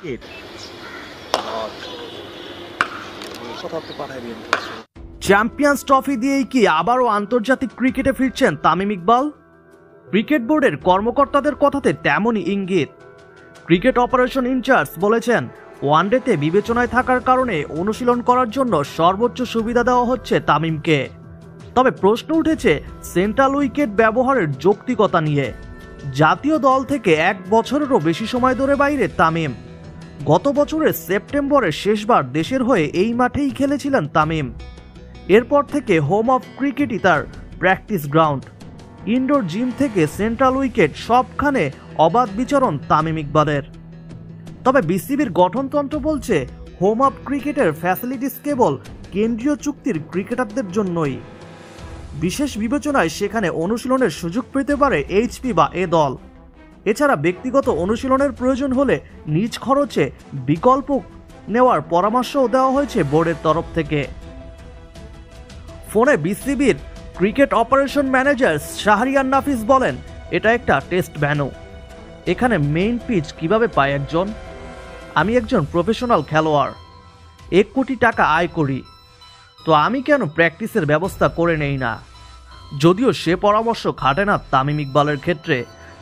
Cricket champions trophy দিয়েই কি আবারও আন্তর্জাতিক ক্রিকেটে ফিরছেন তামিম ইকবাল? ক্রিকেট বোর্ডের কর্মকর্তাদের কথাতে তেমনই ইঙ্গিত। ক্রিকেট অপারেশন ইনচার্জ বলেছেন, ওয়ানডেতে বিবেচনায় থাকার কারণে অনুশীলন করার জন্য সর্বোচ্চ সুবিধা দেওয়া হচ্ছে তামিমকে। তবে প্রশ্ন উঠেছে সেন্ট্রাল উইকেট ব্যবহারের যৌক্তিকতা নিয়ে। জাতীয় দল থেকে 1 বছরেরও বেশি সময় ধরে বাইরে তামিম। গত বছরের সেপ্টেম্বরে শেষবার দেশের হয়ে এই মাঠেই খেলেছিলেন তামিম। এরপর থেকে হোম অফ ক্রিকেটই তার প্র্যাকটিস গ্রাউন্ড। ইনডোর জিম থেকে সেন্ট্রাল উইকেট সবখানে অবাধ বিচরণ তামিম ইকবালের। তবে বিসিবির গঠনতন্ত্র বলছে হোম অফ ক্রিকেটের ফ্যাসিলিটিস কেবল কেন্দ্রীয় চুক্তির ক্রিকেটারদের জন্যই। বিশেষ বিবেচনায় সেখানে অনুশীলনের সুযোগ পেতে পারে এইচপি বা এ দল। এছাড়া ব্যক্তিগত অনুশীলনের প্রয়োজন হলে নিজ খরচে বিকল্প নেওয়ার পরামর্শও দেওয়া হয়েছে বোর্ডের তরফ থেকে। ফোনে বিসিবির ক্রিকেট অপারেশন ম্যানেজার শাহরিয়ার নাফিস বলেন, এটা একটা টেস্ট ভেন্যু। এখানে মেইন পিচ কিভাবে পায় একজন? আমি একজন প্রফেশনাল খেলোয়াড়, 1 কোটি টাকা আয় করি, তো আমি কেন প্র্যাকটিসের ব্যবস্থা করে নেই না? যদিও সে পরামর্শ খাটে না তামিম ইকবালের ক্ষেত্রে।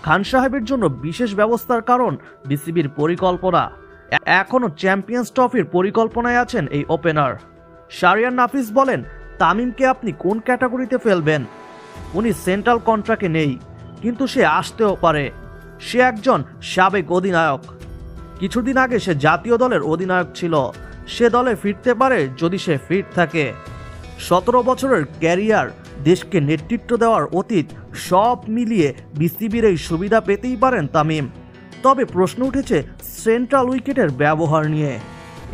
খান সাহেবের জন্য বিশেষ ব্যবস্থার কারণ বিসিবির পরিকল্পনা। এখনও চ্যাম্পিয়ন্স ট্রফির পরিকল্পনায় আছেন এই ওপেনার। শাহরিয়ার নাফিস বলেন, তামিমকে আপনি কোন ক্যাটাগরিতে ফেলবেন? উনি সেন্ট্রাল কন্ট্রাক্টে নেই, কিন্তু সে আসতেও পারে। সে একজন সাবেক অধিনায়ক। কিছুদিন আগে সে জাতীয় দলের অধিনায়ক ছিল। সে দলে ফিরতে পারে যদি সে ফিট থাকে। 17 বছরের ক্যারিয়ার, দেশকে নেতৃত্ব দেওয়ার অতীত, সব মিলিয়ে বিসিবির এই সুবিধা পেতেই পারেন তামিম। তবে প্রশ্ন উঠেছে সেন্ট্রাল উইকেটের ব্যবহার নিয়ে।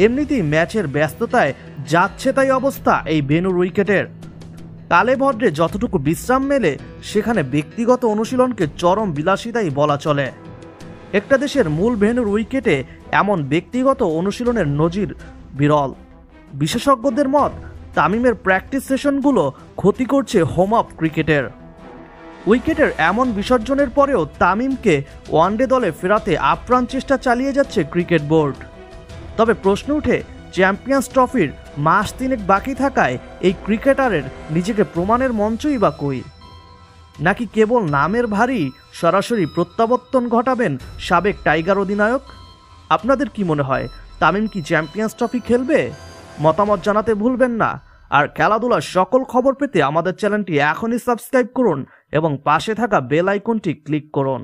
এমনিতেই ম্যাচের ব্যস্ততায় যাচ্ছে তাই অবস্থা এই ভেন্যুর উইকেটের। কালে ভদ্রে যতটুকু বিশ্রাম মেলে সেখানে ব্যক্তিগত অনুশীলনকে চরম বিলাসিতাই বলা চলে। একটা দেশের মূল ভেন্যুর উইকেটে এমন ব্যক্তিগত অনুশীলনের নজির বিরল। বিশেষজ্ঞদের মত, তামিমের প্র্যাকটিস সেশনগুলো ক্ষতি করছে হোম অফ ক্রিকেটের। উইকেটের এমন বিসর্জনের পরেও তামিমকে ওয়ানডে দলে ফেরাতে আপ্রাণ চেষ্টা চালিয়ে যাচ্ছে ক্রিকেট বোর্ড। তবে প্রশ্ন উঠে, চ্যাম্পিয়ন্স ট্রফির মাস 3 বাকি থাকায় এই ক্রিকেটারের নিজেকে প্রমাণের মঞ্চই বা কই? নাকি কেবল নামের ভারী সরাসরি প্রত্যাবর্তন ঘটাবেন সাবেক টাইগার অধিনায়ক? আপনাদের কি মনে হয়, তামিম কি চ্যাম্পিয়ন্স ট্রফি খেলবে? মতামত জানাতে ভুলবেন না। আর খেলাধুলার সকল খবর পেতে আমাদের চ্যানেলটি এখনই সাবস্ক্রাইব করুন এবং পাশে থাকা বেল আইকনটি ক্লিক করুন।